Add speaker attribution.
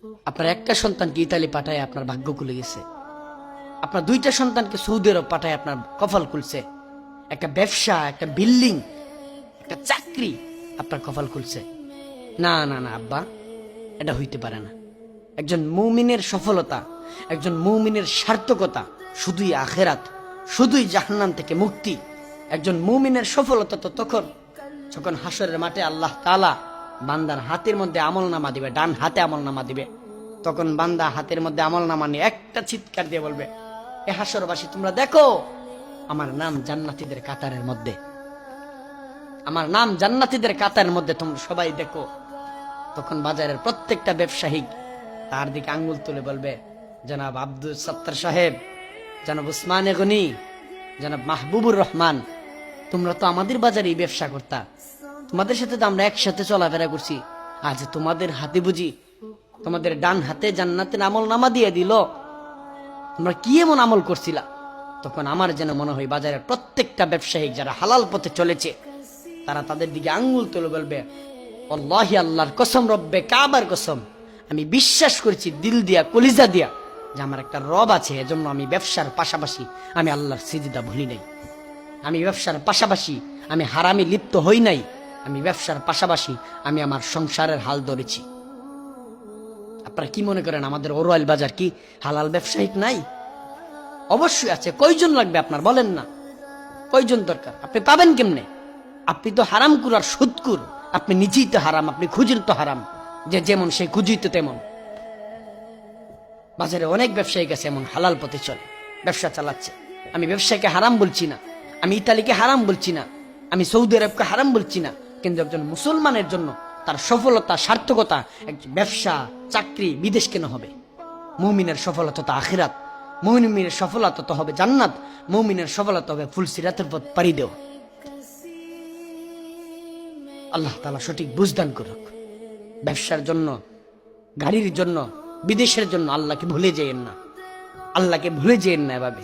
Speaker 1: আপনার একটা সন্তানকে ইতালি পাঠায় আপনার ভাগ্য খুলে গেছে, আপনার দুইটা সন্তানকে সৌদি আরব পাঠায় আপনার কপাল খুলছে, একটা ব্যবসা, একটা বিল্ডিং, একটা চাকরি আপনার কপাল খুলছে। না না না আব্বা, এটা হইতে পারে না। একজন মুমিনের সফলতা, একজন মুমিনের সার্থকতা শুধুই আখেরাত, শুধুই জাহান্নাম থেকে মুক্তি। একজন মুমিনের সফলতা তো তখন যখন হাসরের মাঠে আল্লাহ তাআলা বান্দার হাতের মধ্যে আমলনামা দিবে, ডান হাতে আমলনামা দিবে। তখন বান্দা হাতের মধ্যে আমলনামা নিয়ে একটা চিৎকার দিয়ে বলবে, এ হাসরবাসী তোমরা দেখো, আমার নাম জান্নাতীদের কাতারের মধ্যে, আমার নাম জান্নাতীদের কাতারের মধ্যে, তোমরা সবাই দেখো। তখন বাজারের প্রত্যেকটা ব্যবসায়ী তার দিকে আঙ্গুল তুলে বলবে, জনাব আব্দুল সত্তার সাহেব, জনাব উসমানে গনি, জনাব মাহবুবুর রহমান, তোমরা তো আমাদের বাজারেই ব্যবসা করতা, তোমাদের সাথে তো আমরা একসাথে চলাফেরা করছি, আজ তোমাদের হাতে বুঝি তোমাদের ডান হাতে জান্নাতের আমলনামা দিয়ে দিল, তোমরা কি এমন আমল করছিলা? তখন আমার যেন মনে হয় বাজারের প্রত্যেকটা ব্যবসায়ী যারা হালাল পথে চলেছে তারা তাদের দিকে আঙ্গুল তুলে বলবে, আল্লাহি, আল্লাহর কসম, রব্বে কাবার কসম, আমি বিশ্বাস করেছি দিল দিয়া, কলিজা দিয়া, যে আমার একটা রব আছে, এজন্য আমি ব্যবসার পাশাপাশি আমি আল্লাহর সিজদা ভুলি নাই, আমি ব্যবসার পাশাপাশি আমি হারামে লিপ্ত হই নাই, আমি ব্যবসার পাশাপাশি আমি আমার সংসারের হাল ধরেছি। আপনারা কি মনে করেন আমাদের ওরওয়াল বাজার কি হালাল ব্যবসায়িক নাই? অবশ্যই আছে। কয়জন লাগবে আপনার বলেন না, কয়জন দরকার? আপনি পাবেন কেমনে? আপনি তো হারাম কুরার সুদকুর, আপনি নিজেই তো হারাম, আপনি খুঁজেন তো হারাম, যে যেমন সেই খুঁজি তো তেমন। বাজারে অনেক ব্যবসায়িক আছে এমন হালাল পথে চলে, ব্যবসা চালাচ্ছে। আমি ব্যবসাকে হারাম বলছি না, আমি ইতালিকে হারাম বলছি না, আমি সৌদি আরবকে হারাম বলছি না, কিন্তু একজন মুসলমানের জন্য তার সফলতা, সার্থকতা, ব্যবসা, চাকরি বিদেশ কেন হবে? মুমিনের সফলতা তো আখিরাত, মুমিনের সফলতা তো হবে জান্নাত, মুমিনের সফলতা হবে ফুলসিরাতের পথ পাড়ি দেওয়া। আল্লাহ তাআলা সঠিক বুঝদান করুক। ব্যবসার জন্য, গাড়ির জন্য, বিদেশের জন্য আল্লাহকে ভুলে যেয়েন না, আল্লাহকে ভুলে যেয়েন না এভাবে।